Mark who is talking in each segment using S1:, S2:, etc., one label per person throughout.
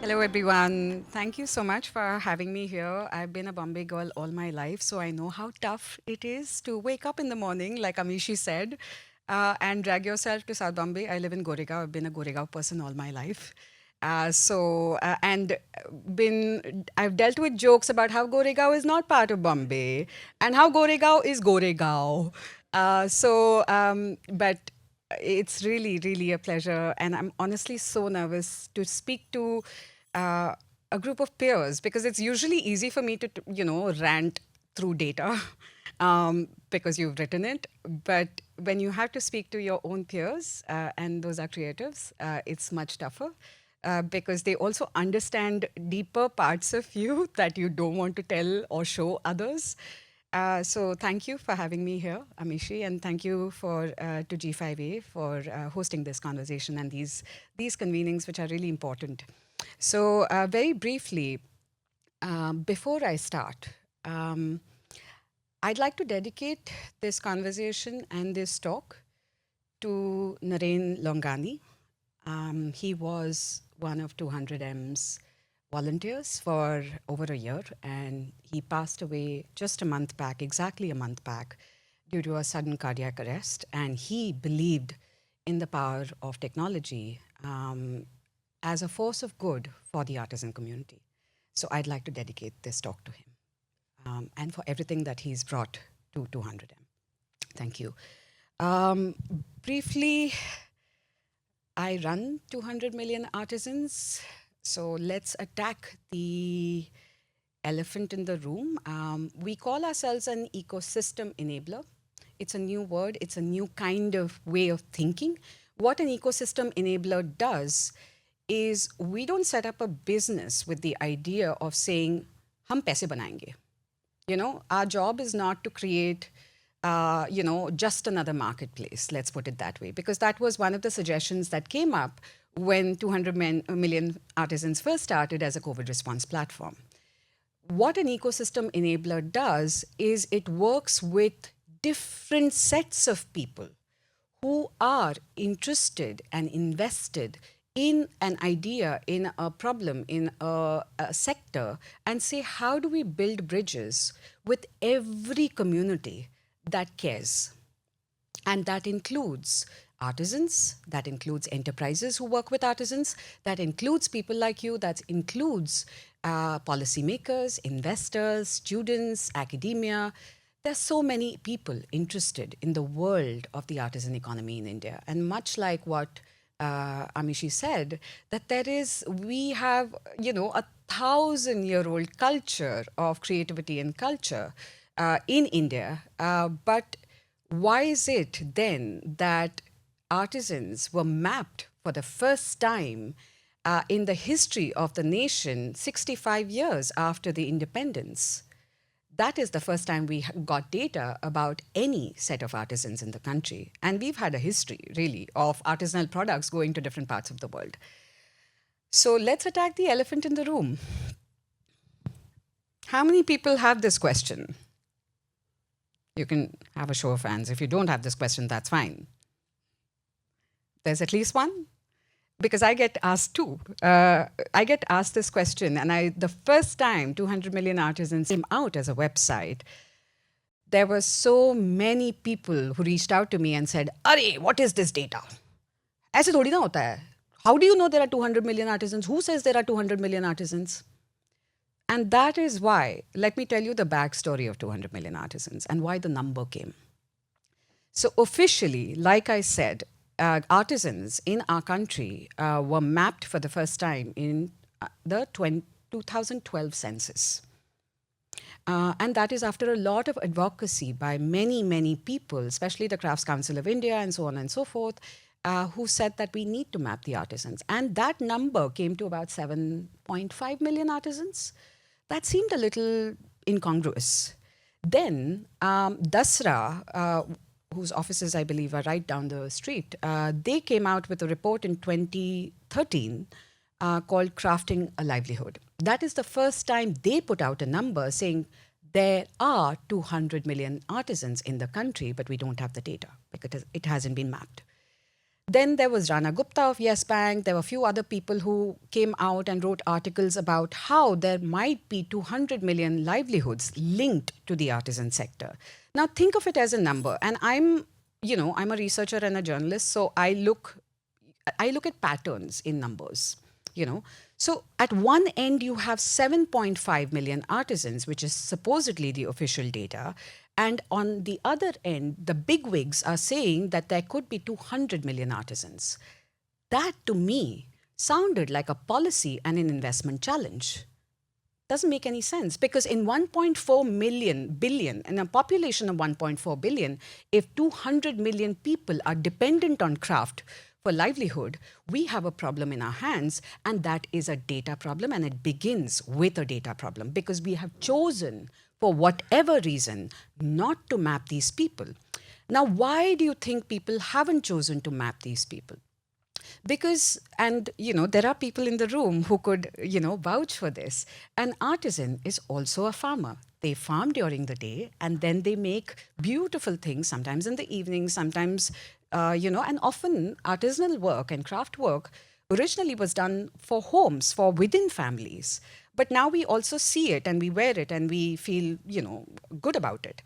S1: Hello, everyone. Thank you so much for having me here. I've been a Bombay girl all my life, so I know how tough it is to wake up in the morning, like Amishi said, and drag yourself to South Bombay. I live in Goregaon. I've been a Goregaon person all my life. I've dealt with jokes about how Goregaon is not part of Bombay and how Goregaon is Goregaon. But it's really, really a pleasure. And I'm honestly so nervous to speak to uh, a group of peers because it's usually easy for me to, rant through data because you've written it. But when you have to speak to your own peers, and those are creatives, it's much tougher. Because they also understand deeper parts of you that you don't want to tell or show others. So thank you for having me here, Amishi, and thank you to G5A for hosting this conversation and these convenings, which are really important. So very briefly, before I start, um, I'd like to dedicate this conversation and this talk to Naren Longani. He was one of 200M's volunteers for over a year, and he passed away just a month back, exactly a month back, due to a sudden cardiac arrest. And he believed in the power of technology as a force of good for the artisan community. So I'd like to dedicate this talk to him and for everything that he's brought to 200M. Thank you. Um, Briefly, I run 200 million artisans. So let's attack the elephant in the room. We call ourselves an ecosystem enabler. It's a new word, it's a new kind of way of thinking. What an ecosystem enabler does is we don't set up a business with the idea of saying, hum paise banayenge. Our job is not to create just another marketplace, let's put it that way, because that was one of the suggestions that came up when 200 million artisans first started as a COVID response platform. What an ecosystem enabler does is it works with different sets of people who are interested and invested in an idea, in a problem, in a sector, and say, how do we build bridges with every community that cares? And that includes artisans, that includes enterprises who work with artisans, that includes people like you, that includes policymakers, investors, students, academia. There's so many people interested in the world of the artisan economy in India. And much like what Amishi said, we have, a 1,000-year-old culture of creativity and culture in India. But why is it then that artisans were mapped for the first time in the history of the nation 65 years after the independence? That is the first time we got data about any set of artisans in the country. And we've had a history, really, of artisanal products going to different parts of the world. So let's attack the elephant in the room. How many people have this question? You can have a show of hands. If you don't have this question, that's fine. There's at least one? Because I get asked too. I get asked this question, and the first time 200 million artisans came out as a website, there were so many people who reached out to me and said, "Arey, what is this data? ऐसे थोड़ी ना होता है. How do you know there are 200 million artisans? Who says there are 200 million artisans?" And that is why, let me tell you the backstory of 200 million artisans and why the number came. So officially, like I said, artisans in our country were mapped for the first time in the 2012 census. And that is after a lot of advocacy by many, many people, especially the Crafts Council of India and so on and so forth, who said that we need to map the artisans. And that number came to about 7.5 million artisans. That seemed a little incongruous. Then Dasra, whose offices I believe are right down the street, they came out with a report in 2013 called Crafting a Livelihood. That is the first time they put out a number saying there are 200 million artisans in the country, but we don't have the data because it hasn't been mapped. Then there was Rana Gupta of Yes Bank. There were a few other people who came out and wrote articles about how there might be 200 million livelihoods linked to the artisan sector. Now think of it as a number. And I'm a researcher and a journalist, so I look at patterns in numbers, you know. So at one end, you have 7.5 million artisans, which is supposedly the official data. And on the other end, the bigwigs are saying that there could be 200 million artisans. That to me sounded like a policy and an investment challenge. Doesn't make any sense because in 1.4 billion, in a population of 1.4 billion, if 200 million people are dependent on craft for livelihood, we have a problem in our hands, and that is a data problem, and it begins with a data problem because we have chosen, for whatever reason, not to map these people. Now, why do you think people haven't chosen to map these people? Because, and there are people in the room who could vouch for this. An artisan is also a farmer. They farm during the day and then they make beautiful things, sometimes in the evening, sometimes and often artisanal work and craft work originally was done for homes, for within families, but now we also see it and we wear it and we feel good about it.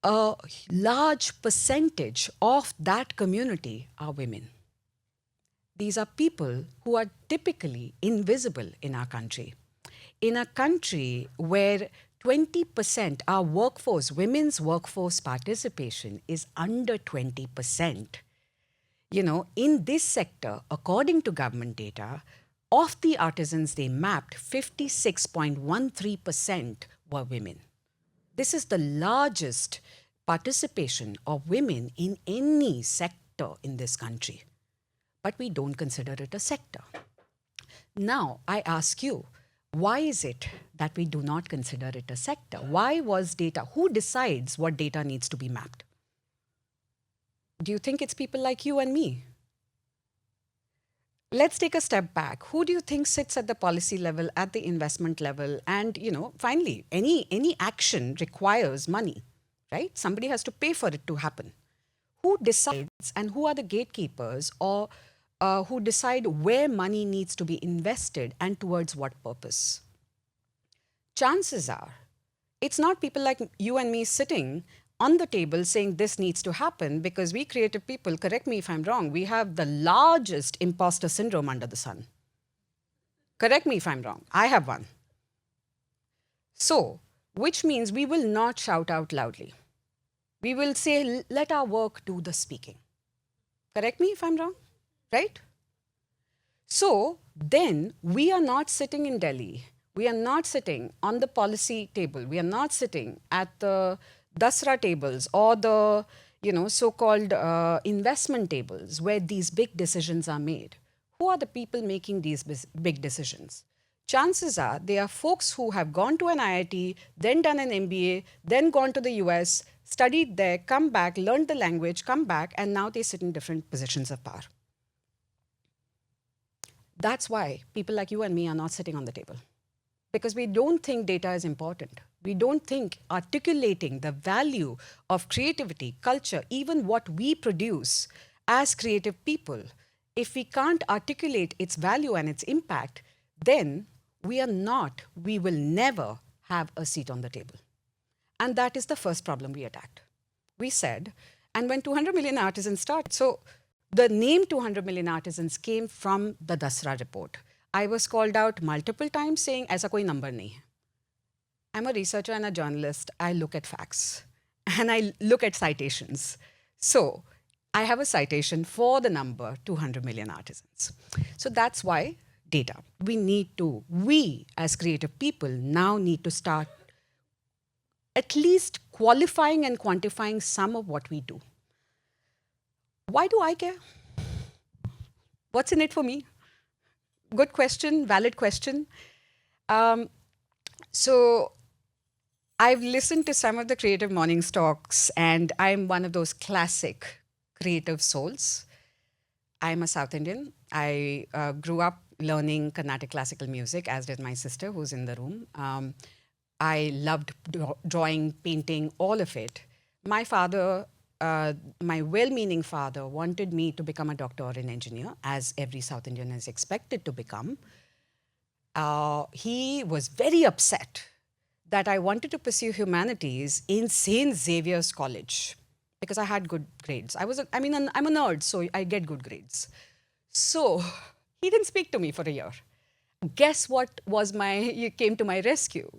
S1: A large percentage of that community are women. These are people who are typically invisible in our country. In a country where 20% our workforce, women's workforce participation is under 20%. In this sector, according to government data, of the artisans they mapped, 56.13% were women. This is the largest participation of women in any sector in this country. But we don't consider it a sector. Now, I ask you, why is it that we do not consider it a sector? Why was data? Who decides what data needs to be mapped? Do you think it's people like you and me? Let's take a step back. Who do you think sits at the policy level, at the investment level? And, finally, any action requires money, right? Somebody has to pay for it to happen. Who decides and who are the gatekeepers or who decide where money needs to be invested and towards what purpose? Chances are, it's not people like you and me sitting on the table saying this needs to happen because we creative people, correct me if I'm wrong, we have the largest imposter syndrome under the sun. Correct me if I'm wrong. I have one. So, which means we will not shout out loudly. We will say, let our work do the speaking. Correct me if I'm wrong, right? So then we are not sitting in Delhi. We are not sitting on the policy table. We are not sitting at the Dasra tables or the so-called investment tables where these big decisions are made. Who are the people making these big decisions? Chances are they are folks who have gone to an IIT, then done an MBA, then gone to the US, studied there, come back, learned the language, come back, and now they sit in different positions of power. That's why people like you and me are not sitting on the table. Because we don't think data is important. We don't think articulating the value of creativity, culture, even what we produce as creative people, if we can't articulate its value and its impact, then we will never have a seat on the table. And that is the first problem we attacked. We said, and when 200 million artisans started, so the name 200 million artisans came from the Dasra report. I was called out multiple times saying, aisa koi number nahi hai. I'm a researcher and a journalist. I look at facts and I look at citations. So I have a citation for the number 200 million artisans. So that's why data. We as creative people now need to start at least qualifying and quantifying some of what we do. Why do I care? What's in it for me? Good question, valid question. So I've listened to some of the CreativeMornings talks, and I'm one of those classic creative souls. I'm a South Indian. I grew up learning Carnatic classical music, as did my sister, who's in the room. I loved drawing, painting, all of it. My father my well-meaning father wanted me to become a doctor or an engineer, as every South Indian is expected to become, he was very upset that I wanted to pursue humanities in St. Xavier's College because I had good grades. I'm a nerd, so I get good grades. So he didn't speak to me for a year. Guess what was he came to my rescue?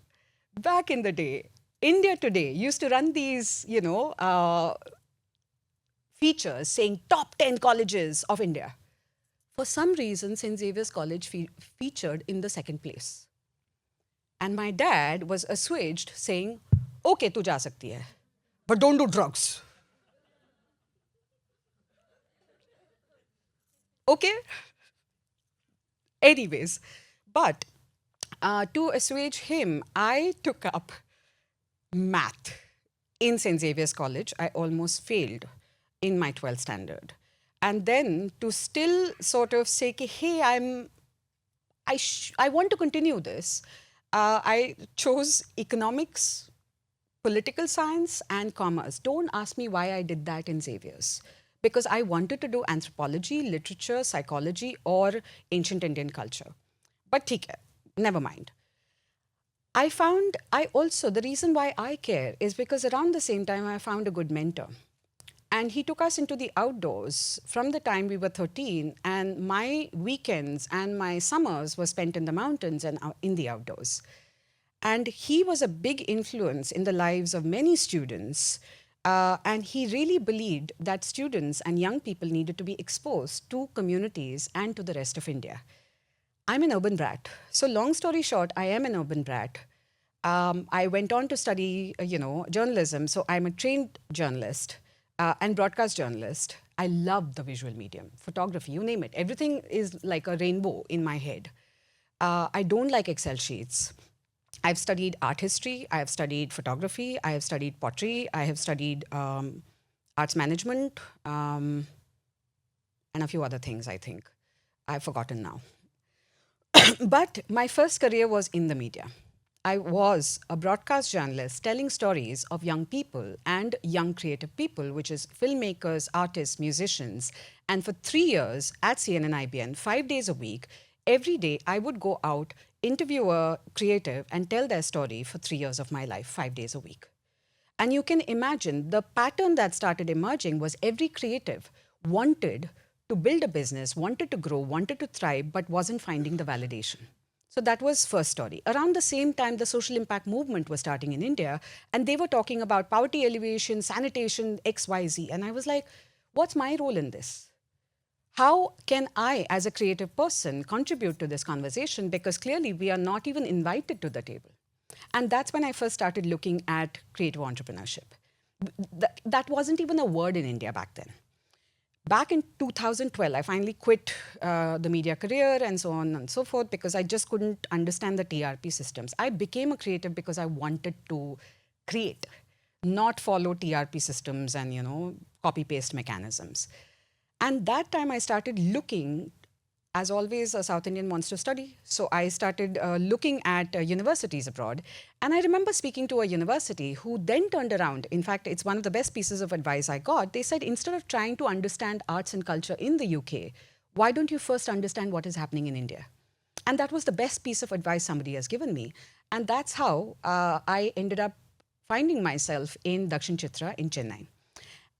S1: Back in the day, India Today used to run these, features saying top 10 colleges of India. For some reason, St. Xavier's College featured in the second place. And my dad was assuaged saying, okay, tu ja sakti hai, but don't do drugs. Okay? Anyways, but to assuage him, I took up math in St. Xavier's College. I almost failed in my 12th standard. And then to still sort of say, hey, I want to continue this, I chose economics, political science, and commerce. Don't ask me why I did that in Xavier's. Because I wanted to do anthropology, literature, psychology, or ancient Indian culture. But theek hai, never mind. The reason why I care is because around the same time, I found a good mentor. And he took us into the outdoors from the time we were 13. And my weekends and my summers were spent in the mountains and in the outdoors. And he was a big influence in the lives of many students. And he really believed that students and young people needed to be exposed to communities and to the rest of India. I'm an urban brat. So long story short, I am an urban brat. I went on to study, journalism. So I'm a trained journalist and broadcast journalist. I love the visual medium, photography, you name it. Everything is like a rainbow in my head. I don't like Excel sheets. I've studied art history. I have studied photography. I have studied pottery. I have studied arts management and a few other things, I think. I've forgotten now. But my first career was in the media. I was a broadcast journalist telling stories of young people and young creative people, which is filmmakers, artists, musicians. And for 3 years at CNN IBN, 5 days a week, every day I would go out, interview a creative, and tell their story for 3 years of my life, 5 days a week. And you can imagine the pattern that started emerging was every creative wanted to build a business, wanted to grow, wanted to thrive, but wasn't finding the validation. So that was first story. Around the same time, the social impact movement was starting in India, and they were talking about poverty alleviation, sanitation, XYZ. And I was like, what's my role in this? How can I, as a creative person, contribute to this conversation? Because clearly we are not even invited to the table. And that's when I first started looking at creative entrepreneurship. That wasn't even a word in India back then. Back in 2012, I finally quit the media career and so on and so forth because I just couldn't understand the TRP systems. I became a creative because I wanted to create, not follow TRP systems and, copy-paste mechanisms. And that time I started looking, as always, a South Indian wants to study. So I started looking at universities abroad. And I remember speaking to a university who then turned around. In fact, it's one of the best pieces of advice I got. They said, instead of trying to understand arts and culture in the UK, why don't you first understand what is happening in India? And that was the best piece of advice somebody has given me. And that's how I ended up finding myself in Dakshin Chitra in Chennai.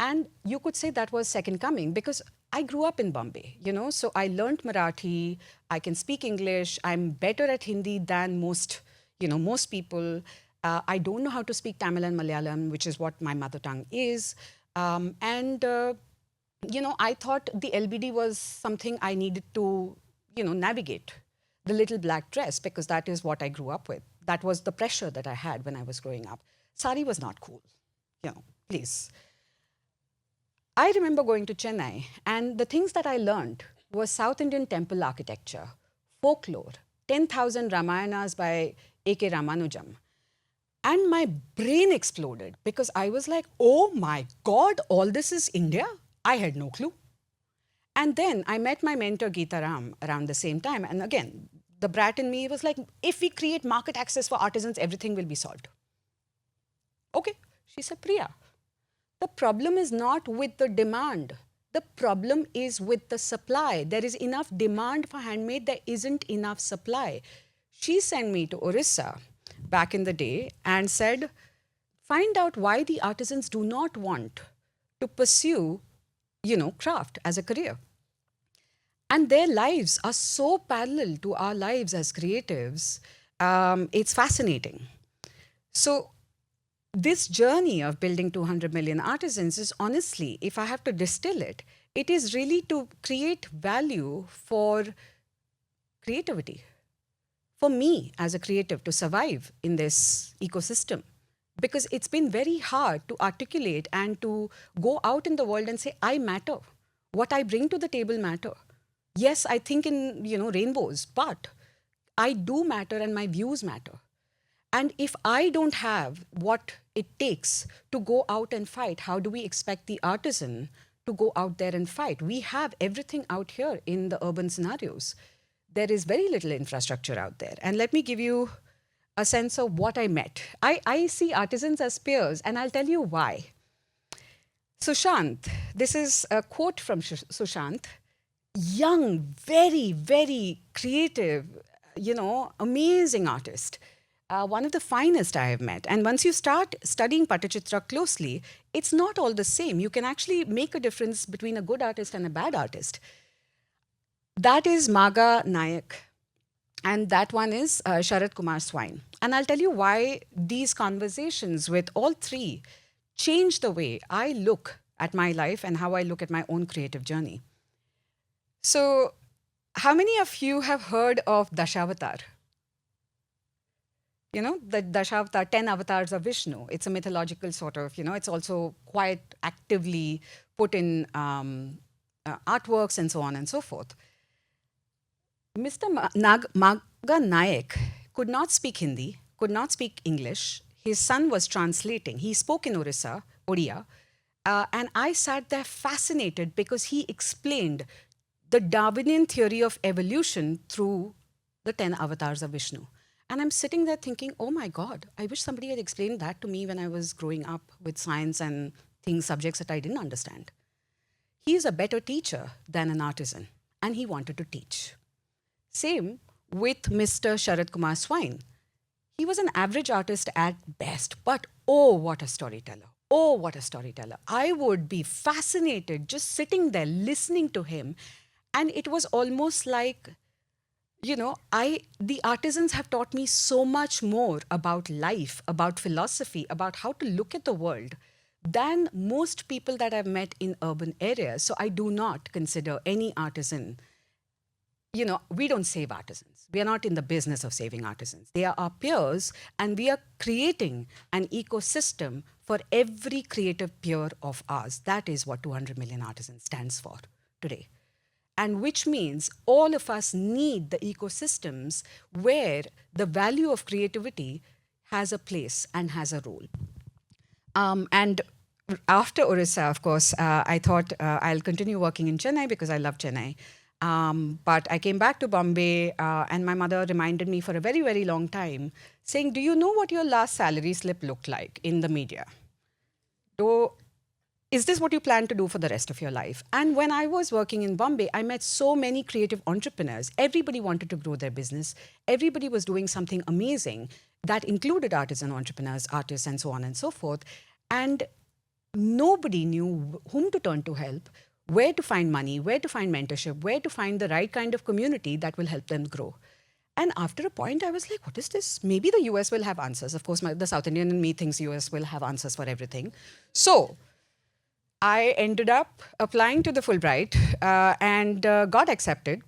S1: And you could say that was second coming because I grew up in Bombay, so I learned Marathi, I can speak English, I'm better at Hindi than most people. I don't know how to speak Tamil and Malayalam, which is what my mother tongue is. I thought the LBD was something I needed to, navigate. The little black dress, because that is what I grew up with. That was the pressure that I had when I was growing up. Sari was not cool, please. I remember going to Chennai, and the things that I learned was South Indian temple architecture, folklore, 10,000 Ramayanas by A.K. Ramanujam. And my brain exploded because I was like, oh my God, all this is India? I had no clue. And then I met my mentor, Geeta Ram, around the same time. And again, the brat in me was like, if we create market access for artisans, everything will be solved. Okay, she said, Priya, The problem is not with the demand. The problem is with the supply. There is enough demand for handmade, there isn't enough supply. She sent me to Orissa back in the day and said, find out why the artisans do not want to pursue, craft as a career. And their lives are so parallel to our lives as creatives. It's fascinating. So this journey of building 200 million artisans is, honestly, if I have to distill it, it is really to create value for creativity, for me as a creative to survive in this ecosystem. Because it's been very hard to articulate and to go out in the world and say, I matter. What I bring to the table matter. Yes, I think in, rainbows, but I do matter and my views matter. And if I don't have what it takes to go out and fight, how do we expect the artisan to go out there and fight? We have everything out here in the urban scenarios. There is very little infrastructure out there. And let me give you a sense of what I met. I see artisans as peers, and I'll tell you why. Sushant, this is a quote from Sushant, young, very, very creative, amazing artist. One of the finest I have met. And once you start studying Patachitra closely, it's not all the same. You can actually make a difference between a good artist and a bad artist. That is Maga Nayak. And that one is Sharad Kumar Swine. And I'll tell you why these conversations with all three change the way I look at my life and how I look at my own creative journey. So, how many of you have heard of Dashavatar? The Dashavatar, 10 avatars of Vishnu. It's a mythological sort of, it's also quite actively put in artworks and so on and so forth. Mr. Maga Nayak could not speak Hindi, could not speak English. His son was translating. He spoke in Odia. And I sat there fascinated because he explained the Darwinian theory of evolution through the 10 avatars of Vishnu. And I'm sitting there thinking, oh my God, I wish somebody had explained that to me when I was growing up with science and subjects that I didn't understand. He is a better teacher than an artisan, and he wanted to teach. Same with Mr. Sharad Kumar Swine. He was an average artist at best, but oh, what a storyteller. Oh, what a storyteller. I would be fascinated just sitting there listening to him. And it was almost like, the artisans have taught me so much more about life, about philosophy, about how to look at the world than most people that I've met in urban areas. So I do not consider any artisan, we don't save artisans. We are not in the business of saving artisans. They are our peers, and we are creating an ecosystem for every creative peer of ours. That is what 200 million artisans stands for today. And which means all of us need the ecosystems where the value of creativity has a place and has a role. And after Orissa, of course, I thought I'll continue working in Chennai because I love Chennai. But I came back to Bombay and my mother reminded me for a very, very long time saying, do you know what your last salary slip looked like in the media? Is this what you plan to do for the rest of your life? And when I was working in Bombay, I met so many creative entrepreneurs. Everybody wanted to grow their business. Everybody was doing something amazing that included artisan entrepreneurs, artists, and so on and so forth. And nobody knew whom to turn to help, where to find money, where to find mentorship, where to find the right kind of community that will help them grow. And after a point, I was like, what is this? Maybe the US will have answers. Of course, the South Indian in me thinks US will have answers for everything. So I ended up applying to the Fulbright and got accepted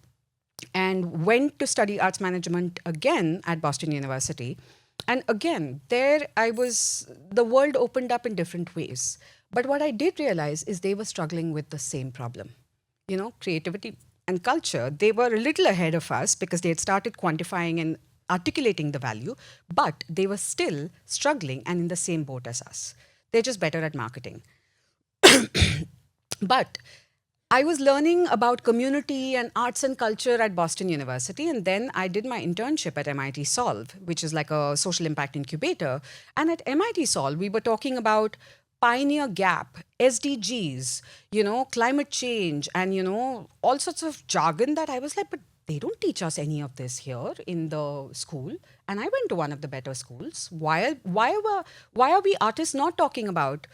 S1: and went to study arts management again at Boston University. And again, there the world opened up in different ways. But what I did realize is they were struggling with the same problem. Creativity and culture, they were a little ahead of us because they had started quantifying and articulating the value, but they were still struggling and in the same boat as us. They're just better at marketing. But I was learning about community and arts and culture at Boston University, and then I did my internship at MIT Solve, which is like a social impact incubator. And at MIT Solve, we were talking about pioneer gap, SDGs, climate change, and, all sorts of jargon that I was like, but they don't teach us any of this here in the school. And I went to one of the better schools. Why are we artists not talking about,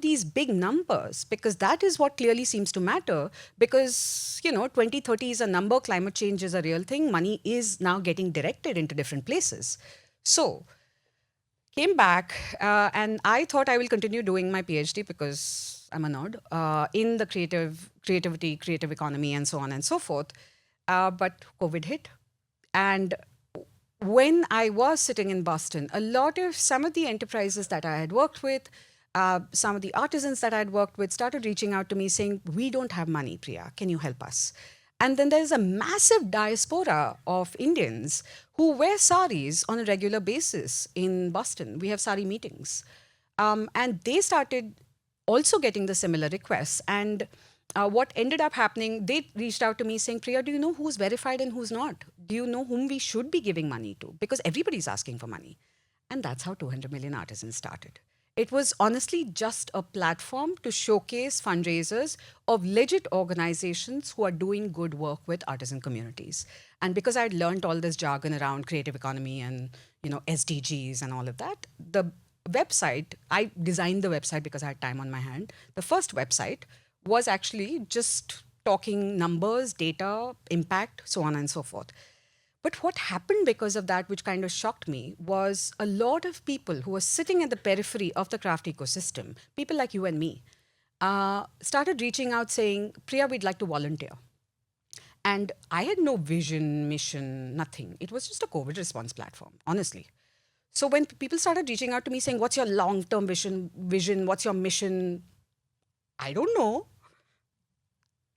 S1: these big numbers? Because that is what clearly seems to matter. Because, 2030 is a number, climate change is a real thing. Money is now getting directed into different places. So, came back, and I thought I will continue doing my PhD because I'm a nerd in the creativity, creative economy, and so on and so forth. But COVID hit, and when I was sitting in Boston, some of the enterprises that I had worked with, some of the artisans that I had worked with started reaching out to me saying, "We don't have money, Priya. Can you help us?" And then there's a massive diaspora of Indians who wear saris on a regular basis in Boston. We have sari meetings. And they started also getting the similar requests. And what ended up happening, they reached out to me saying, "Priya, do you know who's verified and who's not? Do you know whom we should be giving money to? Because everybody's asking for money." And that's how 200 million artisans started. It was honestly just a platform to showcase fundraisers of legit organizations who are doing good work with artisan communities. And because I'd learned all this jargon around creative economy and, SDGs and all of that, the website, I designed the website because I had time on my hand. The first website was actually just talking numbers, data, impact, so on and so forth. But what happened because of that, which kind of shocked me, was a lot of people who were sitting at the periphery of the craft ecosystem, people like you and me, started reaching out saying, "Priya, we'd like to volunteer." And I had no vision, mission, nothing. It was just a COVID response platform, honestly. So when people started reaching out to me saying, "What's your long-term vision? What's your mission?" I don't know.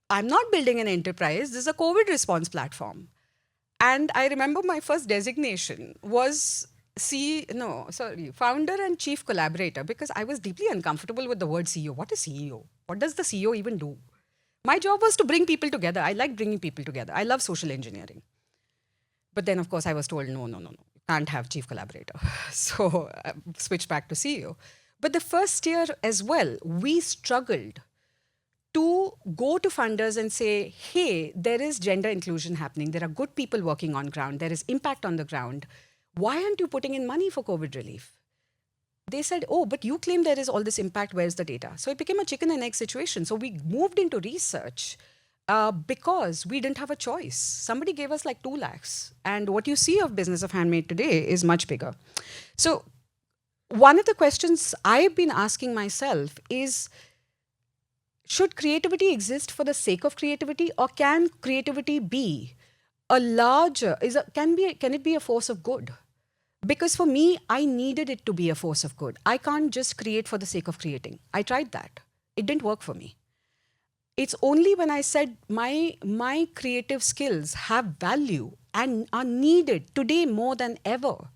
S1: I'm not building an enterprise. This is a COVID response platform. And I remember my first designation was founder and chief collaborator, because I was deeply uncomfortable with the word CEO. What is CEO? What does the CEO even do? My job was to bring people together. I like bringing people together. I love social engineering. But then, of course, I was told, no, you can't have chief collaborator. So switch back to CEO. But the first year as well, we struggled to go to funders and say, "Hey, there is gender inclusion happening. There are good people working on ground. There is impact on the ground. Why aren't you putting in money for COVID relief?" They said, "Oh, but you claim there is all this impact. Where's the data?" So it became a chicken and egg situation. So we moved into research because we didn't have a choice. Somebody gave us like 2 lakhs. And what you see of Business of Handmade today is much bigger. So one of the questions I've been asking myself is, should creativity exist for the sake of creativity, or can creativity be a larger, can it be a force of good? Because for me, I needed it to be a force of good. I can't just create for the sake of creating. I tried that. It didn't work for me. It's only when I said my creative skills have value and are needed today more than ever,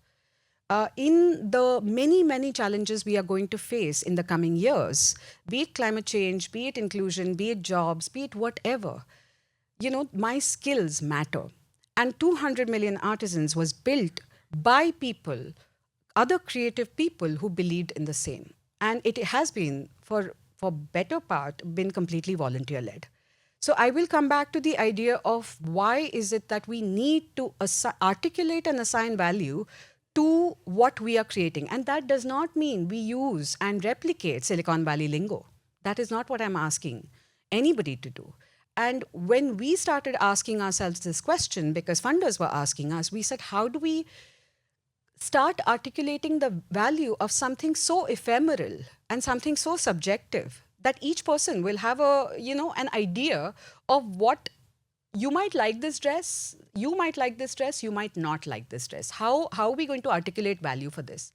S1: in the many, many challenges we are going to face in the coming years, be it climate change, be it inclusion, be it jobs, be it whatever, my skills matter. And 200 million artisans was built by people, other creative people who believed in the same. And it has been, for better part, been completely volunteer-led. So I will come back to the idea of why is it that we need to articulate and assign value to what we are creating. And that does not mean we use and replicate Silicon Valley lingo. That is not what I'm asking anybody to do. And when we started asking ourselves this question, because funders were asking us, we said, how do we start articulating the value of something so ephemeral and something so subjective that each person will have an idea of what you might like this dress, you might like this dress, you might not like this dress. How are we going to articulate value for this?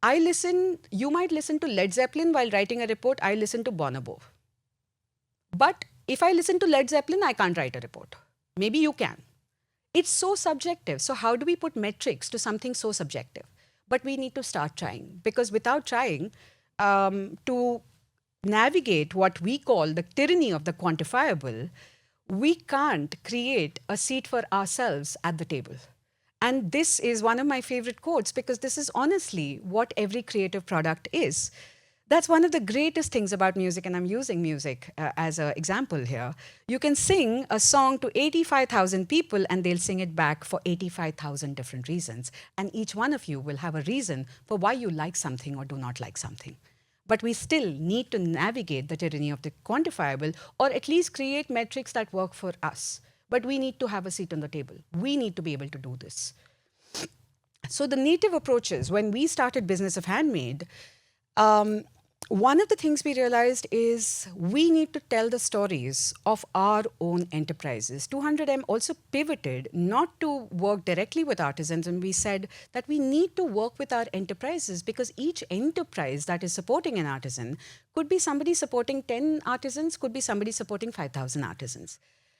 S1: You might listen to Led Zeppelin while writing a report, I listen to Bonobo. But if I listen to Led Zeppelin, I can't write a report. Maybe you can. It's so subjective. So how do we put metrics to something so subjective? But we need to start trying, because without trying to navigate what we call the tyranny of the quantifiable, we can't create a seat for ourselves at the table. And this is one of my favorite quotes, because this is honestly what every creative product is. That's one of the greatest things about music, and I'm using music as an example here. You can sing a song to 85,000 people, and they'll sing it back for 85,000 different reasons. And each one of you will have a reason for why you like something or do not like something. But we still need to navigate the tyranny of the quantifiable, or at least create metrics that work for us. But we need to have a seat on the table. We need to be able to do this. So the native approaches, when we started Business of Handmade, um, one of the things we realized is we need to tell the stories of our own enterprises. 200M also pivoted not to work directly with artisans, and we said that we need to work with our enterprises, because each enterprise that is supporting an artisan could be somebody supporting 10 artisans, could be somebody supporting 5,000 artisans.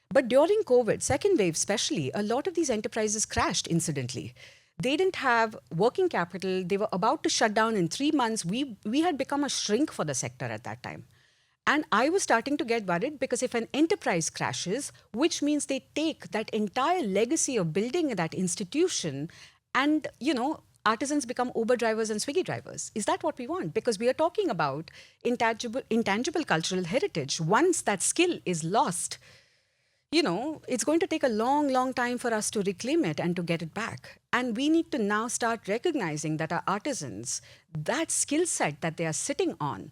S1: But during COVID, second wave especially, a lot of these enterprises crashed incidentally. They didn't have working capital. They were about to shut down in 3 months. We had become a shrink for the sector at that time. And I was starting to get worried, because if an enterprise crashes, which means they take that entire legacy of building that institution, and, artisans become Uber drivers and Swiggy drivers. Is that what we want? Because we are talking about intangible cultural heritage. Once that skill is lost, it's going to take a long, long time for us to reclaim it and to get it back. And we need to now start recognizing that our artisans, that skill set that they are sitting on,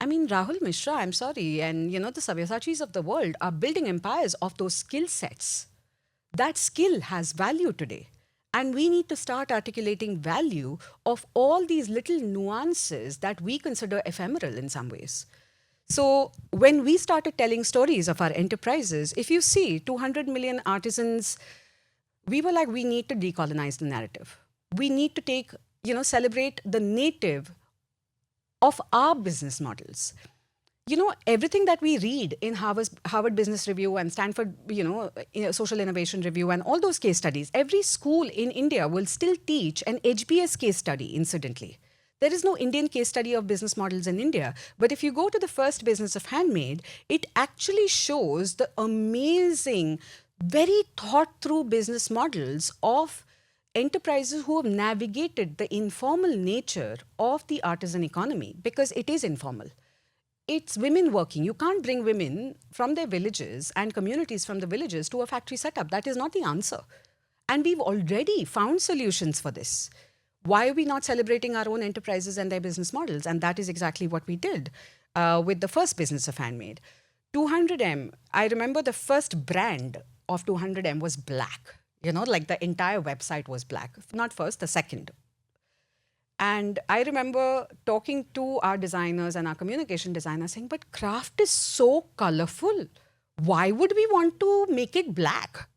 S1: I mean, Rahul Mishra, I'm sorry, and, the Savyasachis of the world are building empires of those skill sets. That skill has value today. And we need to start articulating value of all these little nuances that we consider ephemeral in some ways. So when we started telling stories of our enterprises, if you see 200 million artisans, we were like, we need to decolonize the narrative. We need to celebrate the native of our business models. Everything that we read in Harvard Business Review and Stanford, Social Innovation Review and all those case studies, every school in India will still teach an HBS case study, incidentally. There is no Indian case study of business models in India. But if you go to the first Business of Handmade, it actually shows the amazing, very thought through business models of enterprises who have navigated the informal nature of the artisan economy, because it is informal. It's women working. You can't bring women from their villages and communities from the villages to a factory setup. That is not the answer. And we've already found solutions for this. Why are we not celebrating our own enterprises and their business models? And that is exactly what we did with the first Business of Handmade. 200M, I remember the first brand of 200M was black. Like the entire website was black. Not first, the second. And I remember talking to our designers and our communication designers saying, but craft is so colorful. Why would we want to make it black?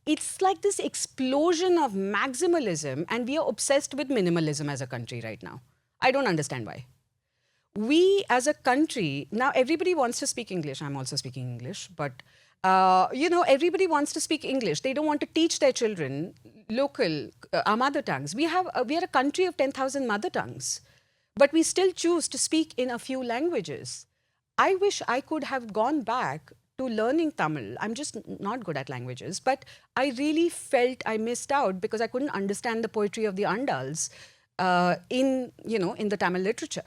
S1: It's like this explosion of maximalism, and we are obsessed with minimalism as a country right now. I don't understand why. We as a country, now everybody wants to speak English. I'm also speaking English, but everybody wants to speak English. They don't want to teach their children local, our mother tongues. We are a country of 10,000 mother tongues, but we still choose to speak in a few languages. I wish I could have gone back to learning Tamil. I'm just not good at languages, but I really felt I missed out because I couldn't understand the poetry of the Andals in the Tamil literature.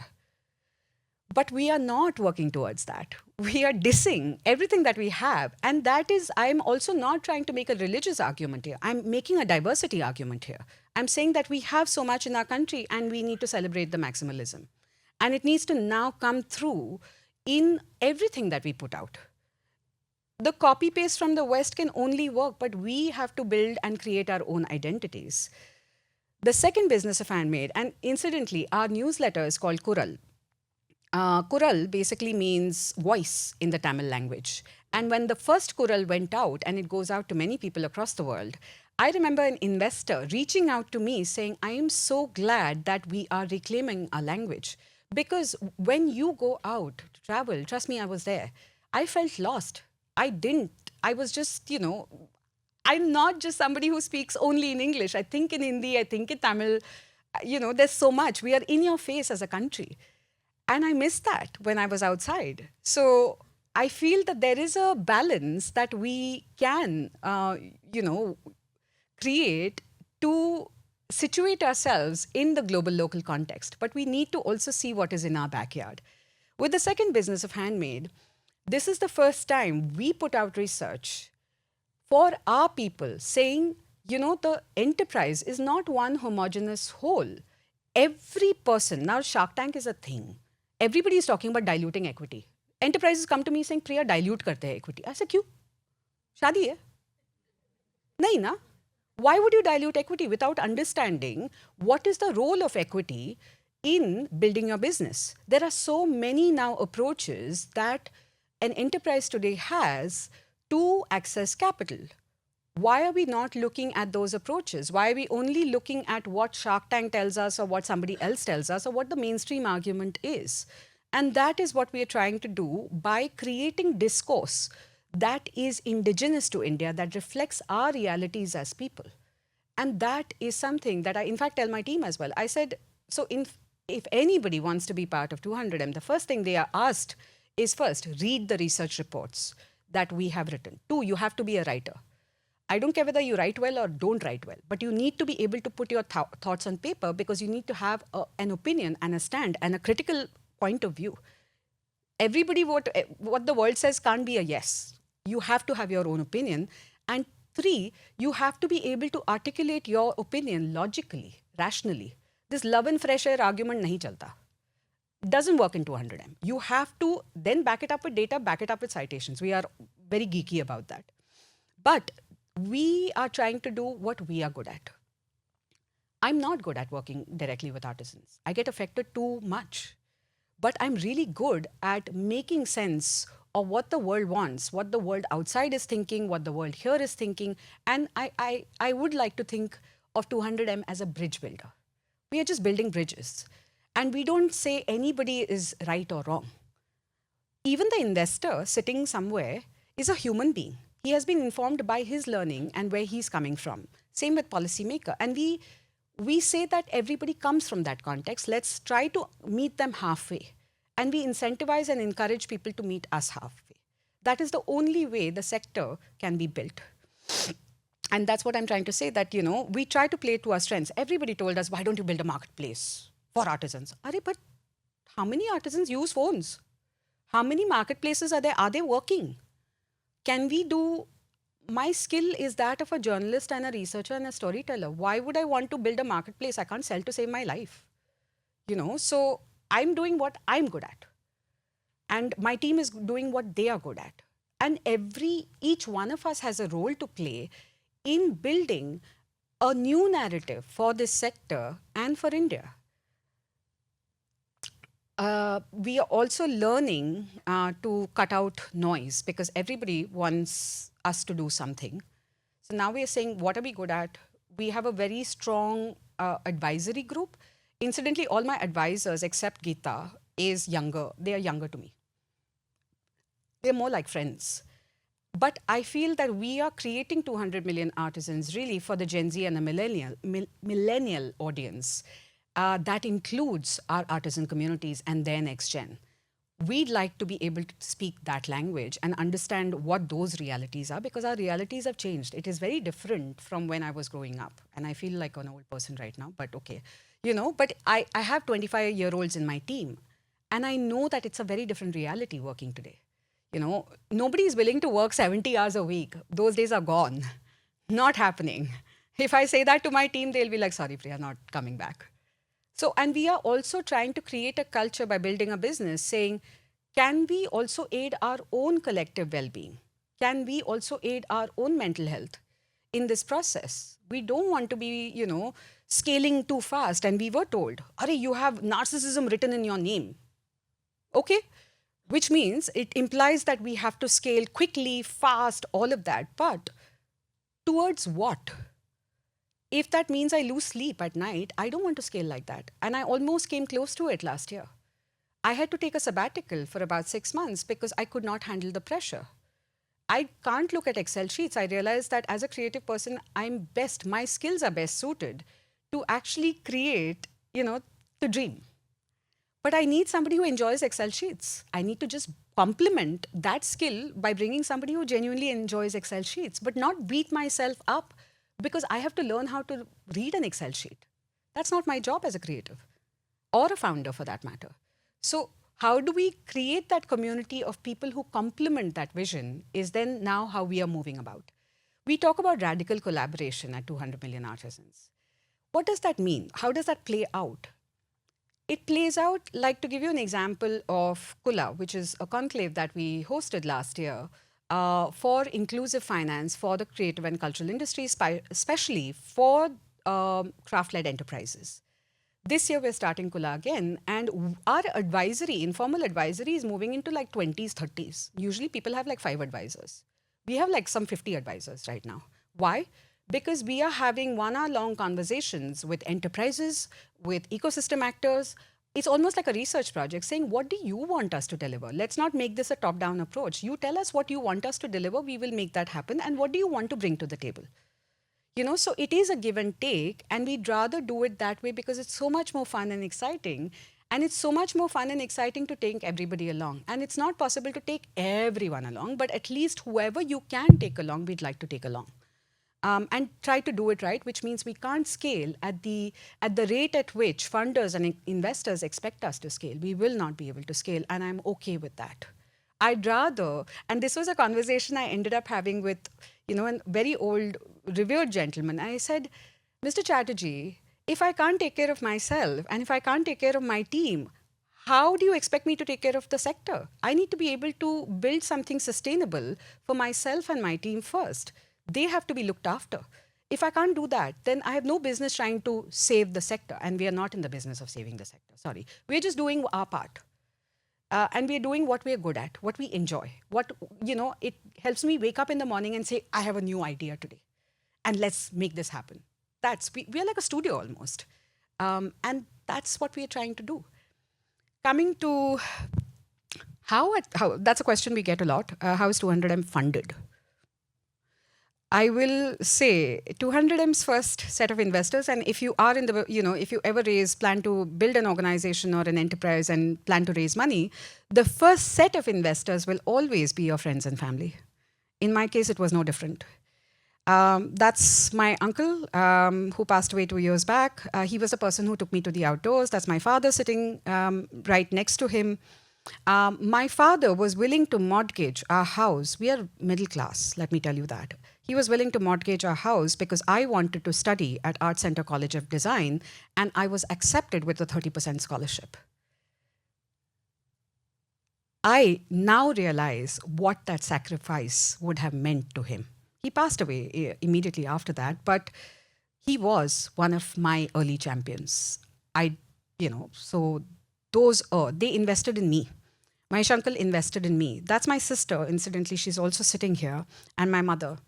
S1: But we are not working towards that. We are dissing everything that we have. And that is, I'm also not trying to make a religious argument here. I'm making a diversity argument here. I'm saying that we have so much in our country and we need to celebrate the maximalism. And it needs to now come through in everything that we put out. The copy paste from the West can only work, but we have to build and create our own identities. The second Business of Handmade, and incidentally, our newsletter is called Kural. Kural basically means voice in the Tamil language. And when the first Kural went out, and it goes out to many people across the world, I remember an investor reaching out to me saying, I am so glad that we are reclaiming our language. Because when you go out to travel, trust me, I was there, I felt lost. I was just, I'm not just somebody who speaks only in English. I think in Hindi, I think in Tamil. There's so much. We are in your face as a country. And I missed that when I was outside. So I feel that there is a balance that we can, create to situate ourselves in the global local context, but we need to also see what is in our backyard. With the second business of Handmade, this is the first time we put out research for our people saying, the enterprise is not one homogeneous whole. Every person, now Shark Tank is a thing. Everybody is talking about diluting equity. Enterprises come to me saying, Priya, dilute karte hai equity. I said, क्यों? शादी है? नहीं ना? Why would you dilute equity without understanding what is the role of equity in building your business? There are so many now approaches that an enterprise today has to access capital. Why are we not looking at those approaches? Why are we only looking at what Shark Tank tells us or what somebody else tells us or what the mainstream argument is? And that is what we are trying to do by creating discourse that is indigenous to India, that reflects our realities as people. And that is something that I, in fact, tell my team as well. I said, if anybody wants to be part of 200M, the first thing they are asked is first, read the research reports that we have written. Two, you have to be a writer. I don't care whether you write well or don't write well, but you need to be able to put your thoughts on paper because you need to have an opinion and a stand and a critical point of view. Everybody, what the world says can't be a yes. You have to have your own opinion. And three, you have to be able to articulate your opinion logically, rationally. This love and fresh air argument nahi chalta. Doesn't work in 200M. You have to then back it up with data, back it up with citations. We are very geeky about that. But we are trying to do what we are good at. I'm not good at working directly with artisans. I get affected too much. But I'm really good at making sense of what the world wants, what the world outside is thinking, what the world here is thinking. And I would like to think of 200M as a bridge builder. We are just building bridges. And we don't say anybody is right or wrong. Even the investor sitting somewhere is a human being. He has been informed by his learning and where he's coming from. Same with policymaker. And we say that everybody comes from that context. Let's try to meet them halfway. And we incentivize and encourage people to meet us halfway. That is the only way the sector can be built. And that's what I'm trying to say, that, we try to play to our strengths. Everybody told us, why don't you build a marketplace for artisans? But how many artisans use phones? How many marketplaces are there? Are they working? Can we do... My skill is that of a journalist and a researcher and a storyteller. Why would I want to build a marketplace? I can't sell to save my life. So I'm doing what I'm good at. And my team is doing what they are good at. And each one of us has a role to play in building a new narrative for this sector and for India. We are also learning to cut out noise because everybody wants us to do something. So now we are saying, what are we good at? We have a very strong advisory group. Incidentally, all my advisors, except Geeta, is younger. They are younger to me. They're more like friends. But I feel that we are creating 200 million artisans really for the Gen Z and the millennial audience. That includes our artisan communities and their next gen. We'd like to be able to speak that language and understand what those realities are, because our realities have changed. It is very different from when I was growing up. And I feel like an old person right now, but okay. But I have 25-year-olds in my team. And I know that it's a very different reality working today. Nobody is willing to work 70 hours a week. Those days are gone. Not happening. If I say that to my team, they'll be like, sorry, Priya, not coming back. So, and we are also trying to create a culture by building a business saying, can we also aid our own collective well-being? Can we also aid our own mental health in this process? We don't want to be, scaling too fast. And we were told, Arey, you have narcissism written in your name. Okay. Which means it implies that we have to scale quickly, fast, all of that. But towards what? If that means I lose sleep at night, I don't want to scale like that. And I almost came close to it last year. I had to take a sabbatical for about 6 months because I could not handle the pressure. I can't look at Excel sheets. I realized that as a creative person, my skills are best suited to actually create, the dream. But I need somebody who enjoys Excel sheets. I need to just complement that skill by bringing somebody who genuinely enjoys Excel sheets, but not beat myself up because I have to learn how to read an Excel sheet. That's not my job as a creative or a founder for that matter. So, how do we create that community of people who complement that vision is then now how we are moving about. We talk about radical collaboration at 200 million artisans. What does that mean? How does that play out? It plays out like, to give you an example of Kula, which is a conclave that we hosted last year for inclusive finance for the creative and cultural industry, especially for craft-led enterprises. This year we're starting Kula again, and our advisory, informal advisory, is moving into like 20s, 30s. Usually people have like 5 advisors. We have like some 50 advisors right now. Why? Because we are having 1 hour long conversations with enterprises, with ecosystem actors. It's almost like a research project saying, what do you want us to deliver? Let's not make this a top-down approach. You tell us what you want us to deliver, we will make that happen. And what do you want to bring to the table? So it is a give and take, and we'd rather do it that way because it's so much more fun and exciting. And it's so much more fun and exciting to take everybody along. And it's not possible to take everyone along, but at least whoever you can take along, we'd like to take along. And try to do it right, which means we can't scale at the rate at which funders and investors expect us to scale. We will not be able to scale, and I'm okay with that. I'd rather, and this was a conversation I ended up having with, a very old, revered gentleman. I said, Mr. Chatterjee, if I can't take care of myself and if I can't take care of my team, how do you expect me to take care of the sector? I need to be able to build something sustainable for myself and my team first. They have to be looked after. If I can't do that, then I have no business trying to save the sector. And we are not in the business of saving the sector. Sorry. We're just doing our part. And we're doing what we're good at, what we enjoy. It helps me wake up in the morning and say, I have a new idea today. And let's make this happen. We're like a studio almost. And that's what we're trying to do. Coming to how that's a question we get a lot. How is 200M funded? I will say 200M's first set of investors, and if you are if you ever plan to build an organization or an enterprise and plan to raise money, the first set of investors will always be your friends and family. In my case, it was no different. That's my uncle who passed away 2 years back. He was a person who took me to the outdoors. That's my father sitting right next to him. My father was willing to mortgage our house. We are middle class, let me tell you that. He was willing to mortgage our house because I wanted to study at Art Center College of Design, and I was accepted with a 30% scholarship. I now realize what that sacrifice would have meant to him. He passed away immediately after that, but he was one of my early champions. So they invested in me. My uncle invested in me. That's my sister, incidentally, she's also sitting here, and my mother.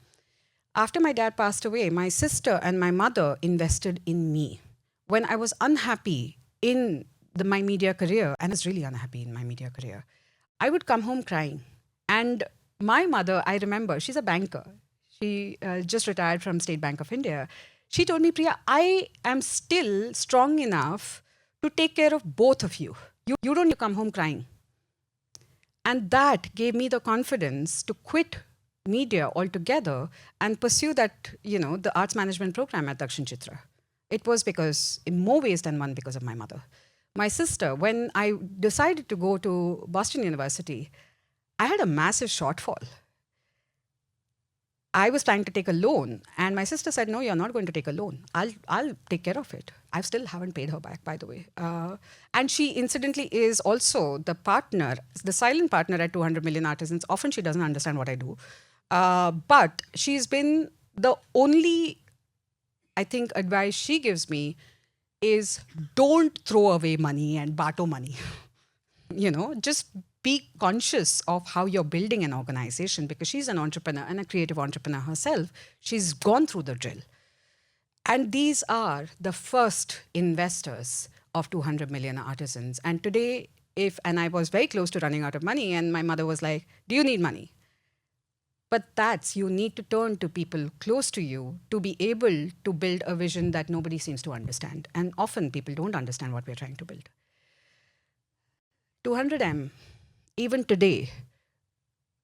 S1: After my dad passed away, my sister and my mother invested in me. When I was unhappy in my media career, and I was really unhappy in my media career, I would come home crying. And my mother, I remember, she's a banker. She just retired from State Bank of India. She told me, Priya, I am still strong enough to take care of both of you. You don't need to come home crying. And that gave me the confidence to quit media altogether and pursue that, the arts management program at Dakshin Chitra. It was because, in more ways than one, because of my mother. My sister, when I decided to go to Boston University, I had a massive shortfall. I was planning to take a loan, and my sister said, no, you're not going to take a loan. I'll take care of it. I still haven't paid her back, by the way. And she, incidentally, is also the partner, the silent partner at 200 Million Artisans. Often she doesn't understand what I do. But she's been the only, I think, advice she gives me is don't throw away money and bato money. Just be conscious of how you're building an organization, because she's an entrepreneur and a creative entrepreneur herself. She's gone through the drill. And these are the first investors of 200 Million Artisans. And today, and I was very close to running out of money, and my mother was like, do you need money? But you need to turn to people close to you to be able to build a vision that nobody seems to understand. And often people don't understand what we're trying to build. 200M, even today,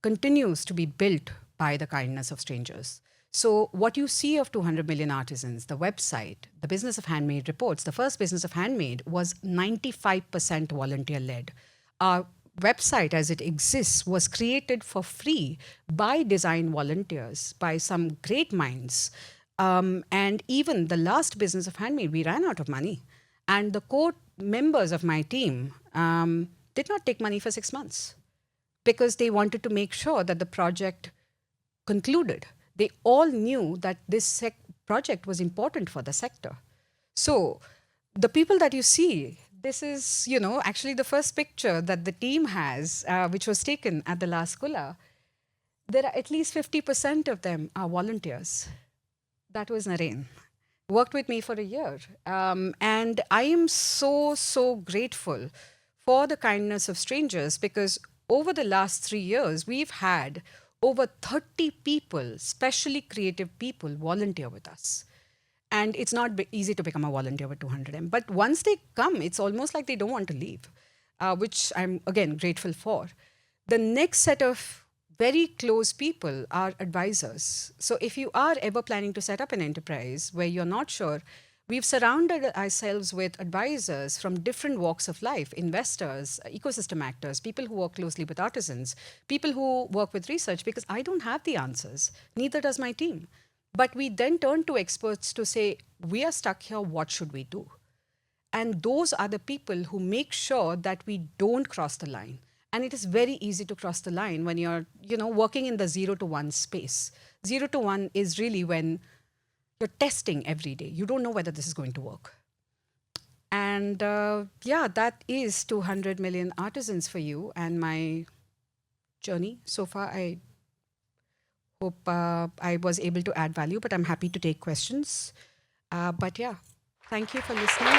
S1: continues to be built by the kindness of strangers. So, what you see of 200 million artisans, the website, the business of handmade reports, the first business of handmade was 95% volunteer led. Our website, as it exists, was created for free by design volunteers, by some great minds. And even the last business of handmade, we ran out of money. And the core members of my team did not take money for 6 months because they wanted to make sure that the project concluded. They all knew that this project was important for the sector. So the people that you see, this is, actually the first picture that the team has, which was taken at the last Kula. There are at least 50% of them are volunteers. That was Naren. Worked with me for a year. And I am so, so grateful for the kindness of strangers because over the last 3 years, we've had over 30 people, especially creative people, volunteer with us. And it's not easy to become a volunteer with 200M. But once they come, it's almost like they don't want to leave, which I'm, again, grateful for. The next set of very close people are advisors. So if you are ever planning to set up an enterprise where you're not sure, we've surrounded ourselves with advisors from different walks of life, investors, ecosystem actors, people who work closely with artisans, people who work with research, because I don't have the answers. Neither does my team. But we then turn to experts to say, we are stuck here, what should we do? And those are the people who make sure that we don't cross the line. And it is very easy to cross the line when you're, working in the 0 to 1 space. 0 to 1 is really when you're testing every day. You don't know whether this is going to work. And that is 200 million artisans for you and my journey so far. I hope I was able to add value, but I'm happy to take questions. But yeah, thank you for listening.